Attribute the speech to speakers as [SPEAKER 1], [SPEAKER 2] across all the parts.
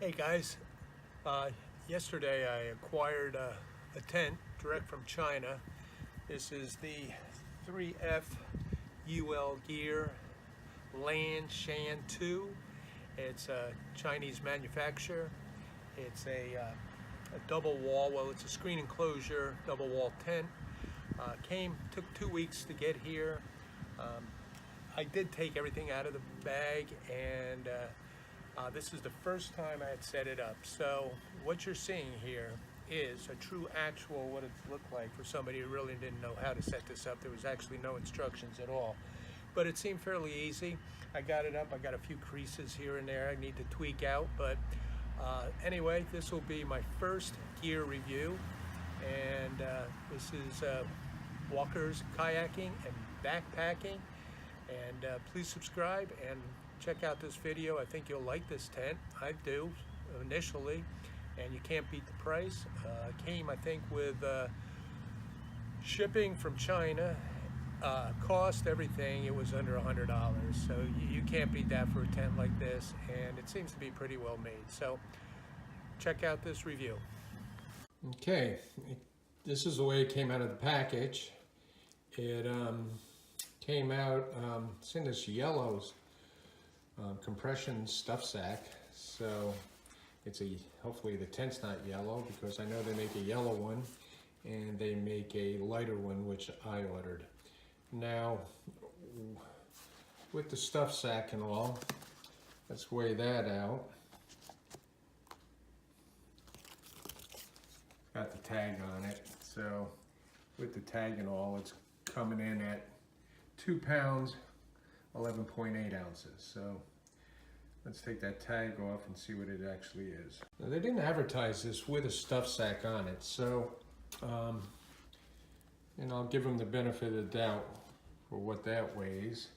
[SPEAKER 1] Hey guys, yesterday I acquired a tent direct from China. This is the 3F UL Gear Lanshan 2. It's a Chinese manufacturer. It's a double wall, well it's a screen enclosure double wall tent. Took 2 weeks to get here. I did take everything out of the bag, and this is the first time I had set it up. So what you're seeing here is a true actual what it looked like for somebody who really didn't know how to set this up. There was actually no instructions at all, but it seemed fairly easy. I got it up. I got a few creases here and there I need to tweak out, but anyway, this will be my first gear review, and this is walkers, kayaking, and backpacking. And please subscribe and check out this video. I think you'll like this tent. I do initially, and you can't beat the price. Came, I think, with shipping from China, cost, everything. It was under $100, so you can't beat that for a tent like this, and it seems to be pretty well made. So check out this review.
[SPEAKER 2] Okay, this is the way it came out of the package. It came out, it's in this yellow compression stuff sack. So it's hopefully the tent's not yellow, because I know they make a yellow one and they make a lighter one, which I ordered. Now, with the stuff sack and all, let's weigh that out. Got the tag on it. So with the tag and all, it's coming in at 2 pounds, 11.8 ounces. So let's take that tag off and see what it actually is. Now, they didn't advertise this with a stuff sack on it, so and I'll give them the benefit of the doubt for what that weighs.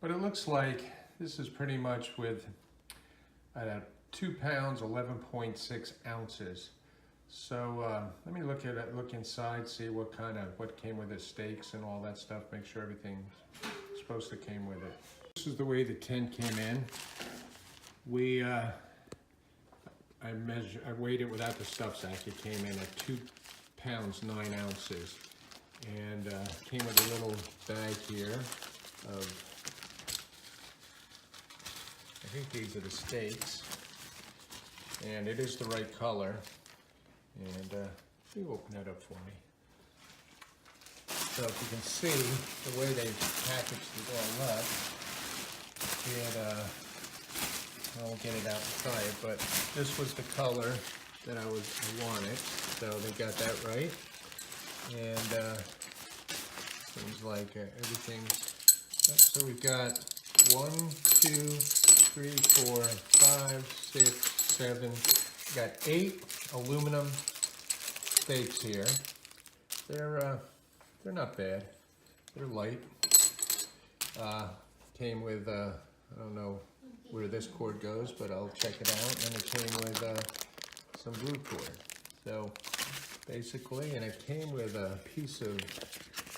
[SPEAKER 2] But it looks like this is pretty much with 2 pounds, 11.6 ounces. So let me look inside, see what came with the stakes and all that stuff, make sure everything's supposed to came with it. This is the way the tent came in. I weighed it without the stuff sack. It came in at 2 pounds, 9 ounces. And came with a little bag here of, I think these are the stakes. And it is the right color. And you open that up for me. So if you can see the way they packaged it all up, I won't get it out and try it, but this was the color that I wanted. So they got that right. And seems like everything's, so we've got 1, 2, 3, 4, 5, 6, 7, we got 8 aluminum stakes here. They're not bad. They're light. Came with I don't know where this cord goes, but I'll check it out. And it came with some blue cord. So basically, and it came with a piece of,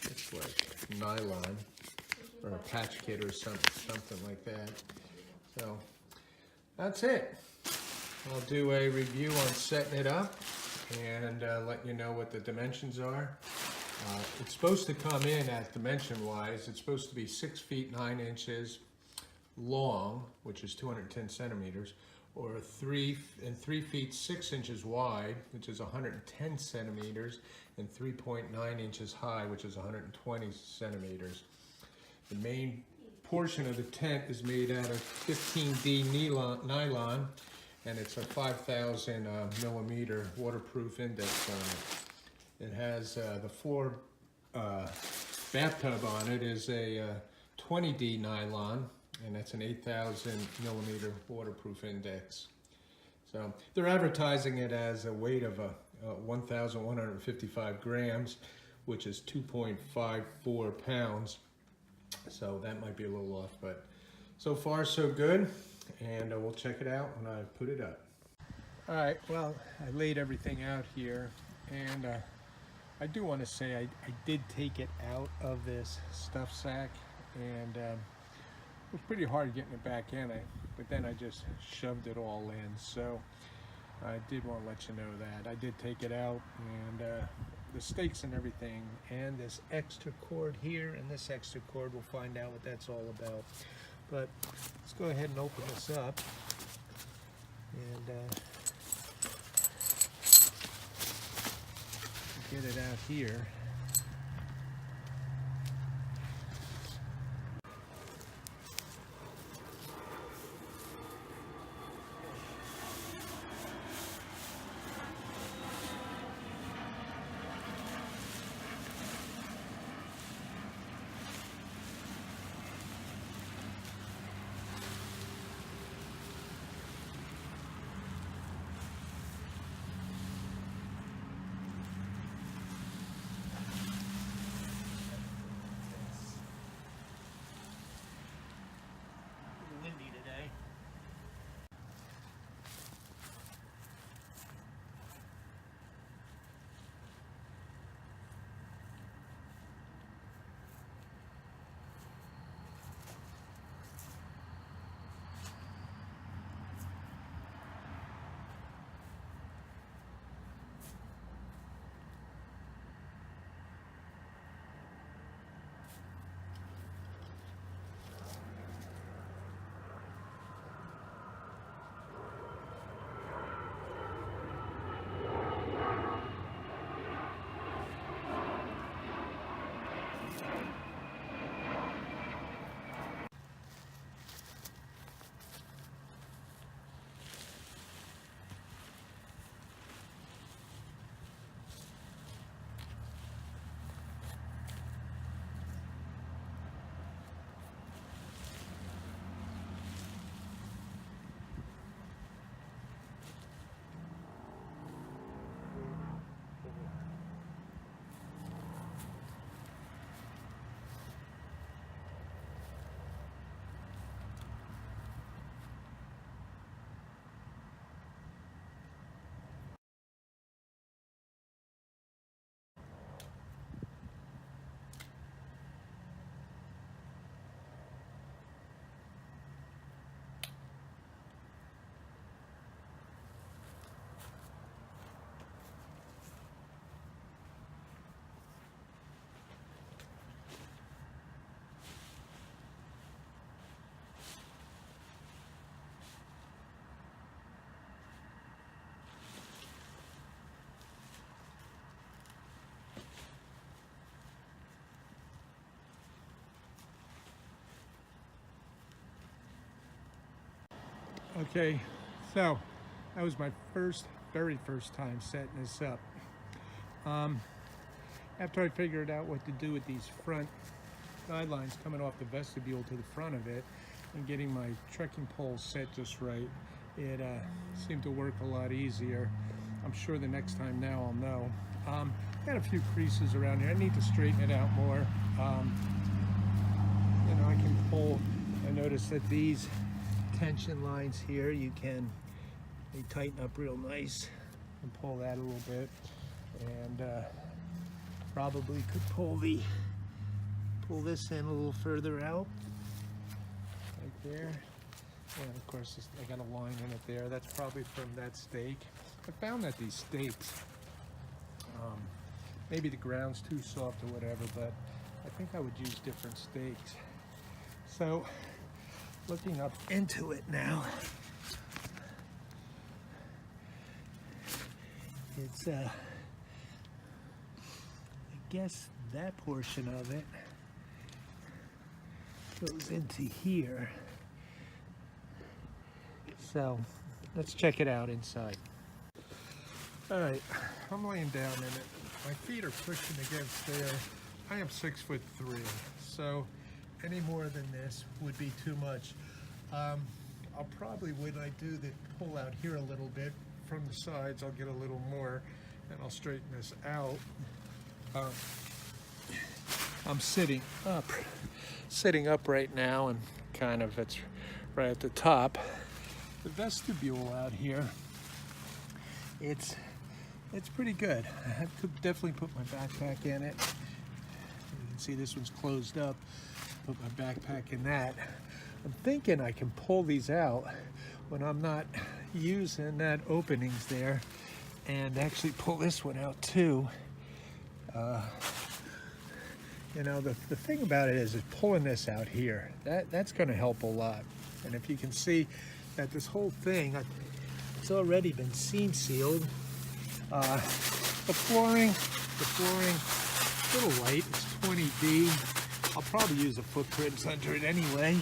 [SPEAKER 2] looks like nylon or a patch kit or something like that. So that's it. I'll do a review on setting it up and let you know what the dimensions are. It's supposed to come in at dimension-wise. It's supposed to be 6 feet 9 inches long, which is 210 centimeters, or 3 feet 6 inches wide, which is 110 centimeters, and 3.9 inches high, which is 120 centimeters. The main portion of the tent is made out of 15D nylon, and it's a 5,000 millimeter waterproof index on it. It has the floor bathtub on it is a 20D nylon, and that's an 8,000 millimeter waterproof index. So they're advertising it as a weight of 1,155 grams, which is 2.54 pounds. So that might be a little off, but so far so good. And we'll check it out when I put it up. All right, well, I laid everything out here, and I do want to say I did take it out of this stuff sack, and
[SPEAKER 1] was pretty hard getting it back in, but then I just shoved it all in. So I did want to let you know that. I did take it out, and the stakes and everything, and this extra cord here, and this extra cord, we'll find out what that's all about. But let's go ahead and open this up, and get it out here. Windy today. Okay, so that was my very first time setting this up. After I figured out what to do with these front guidelines coming off the vestibule to the front of it, and getting my trekking pole set just right, it seemed to work a lot easier. I'm sure the next time now I'll know. Got a few creases around here. I need to straighten it out more. You know, I can pull. I noticed that these tension lines here, they tighten up real nice, and pull that a little bit, and probably could pull this in a little further out, right there. And of course, I got a line in it there. That's probably from that stake. I found that these stakes, maybe the ground's too soft or whatever, but I think I would use different stakes. So, looking up into it now, it's I guess that portion of it goes into here. So let's check it out inside. All right, I'm laying down in it. My feet are pushing against there. I am 6'3", so any more than this would be too much. I'll probably, when I do the pull out here a little bit from the sides, I'll get a little more, and I'll straighten this out. I'm sitting up right now, and kind of it's right at the top. The vestibule out here, it's pretty good. I could definitely put my backpack in it. You can see this one's closed up. Put my backpack in that. I'm thinking I can pull these out when I'm not using that openings there, and actually pull this one out too. You know, the thing about it is pulling this out here, that's going to help a lot. And if you can see that this whole thing, it's already been seam sealed. The flooring, a little light, it's 20D. I'll probably use a footprint under it anyway.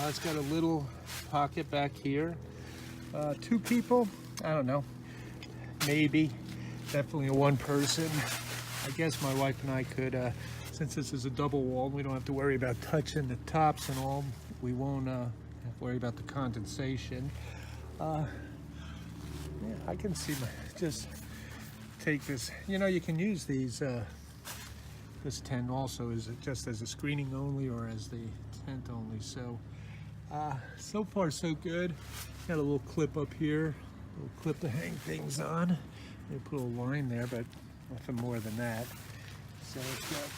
[SPEAKER 1] It's got a little pocket back here. 2 people, I don't know, maybe, definitely a 1 person. I guess my wife and I could, since this is a double wall, we don't have to worry about touching the tops and all. We won't have to worry about the condensation. Yeah, I can see just take this. You know, you can use these. This tent also is just as a screening only or as the tent only. So, so far so good. Got a little clip up here, a little clip to hang things on. They put a line there, but nothing more than that. So it's got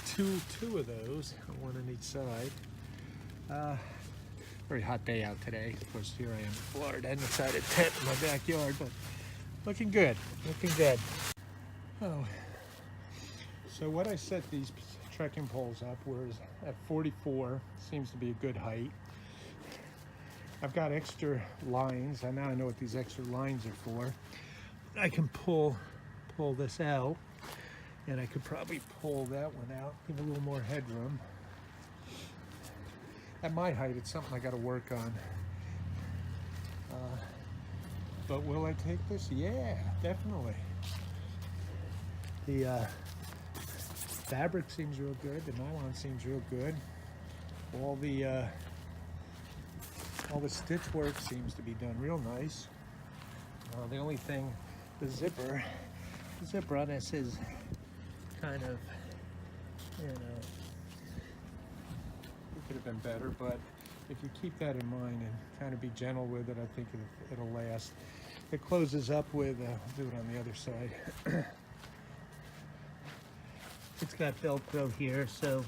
[SPEAKER 1] two of those, 1 on each side. Very hot day out today. Of course, here I am in Florida, inside a tent in my backyard, but looking good, looking good. Oh, so what I set these trekking poles up was at 44, seems to be a good height. I've got extra lines, and now I know what these extra lines are for. I can pull this out, and I could probably pull that one out, give a little more headroom. At my height, it's something I got to work on. But will I take this? Yeah, definitely. The fabric seems real good. The nylon seems real good. All the stitch work seems to be done real nice. The only thing, the zipper on this is kind of, you know, it could have been better, but if you keep that in mind and kind of be gentle with it, I think it'll last. It closes up with, I'll do it on the other side. It's got Velcro here, so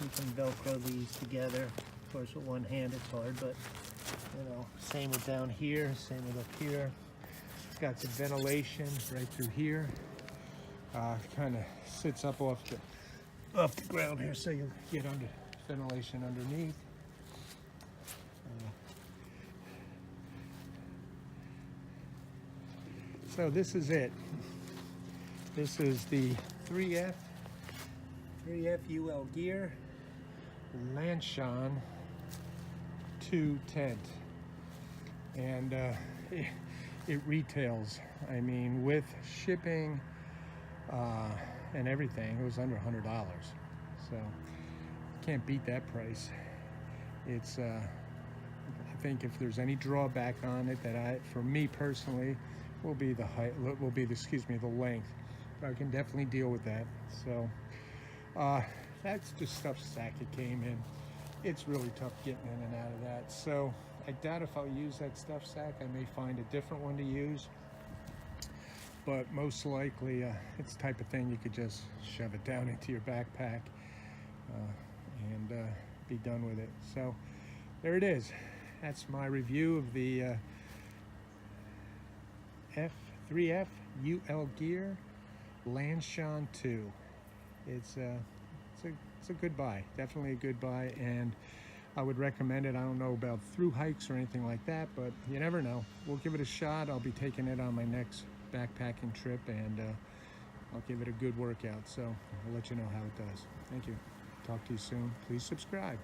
[SPEAKER 1] you can Velcro these together. Of course, with one hand it's hard, but you know, same with down here, same with up here. It's got some ventilation right through here. Kind of sits up off the ground here, so you'll get under ventilation underneath. So this is it. This is the 3F UL Gear Lanshan 2 tent, and it retails, I mean, with shipping and everything, it was under $100. So can't beat that price. It's I think if there's any drawback on it that for me personally will be the height, will be the, the length. But I can definitely deal with that. So that's the stuff sack it came in. It's really tough getting in and out of that. So I doubt if I'll use that stuff sack. I may find a different one to use. But most likely, it's the type of thing you could just shove it down into your backpack and be done with it. So there it is. That's my review of the 3F UL Gear Lanshan 2. It's a good buy, definitely a good buy, and I would recommend it. I don't know about through hikes or anything like that, but you never know. We'll give it a shot. I'll be taking it on my next backpacking trip, and I'll give it a good workout. So I'll let you know how it does. Thank you. Talk to you soon. Please subscribe.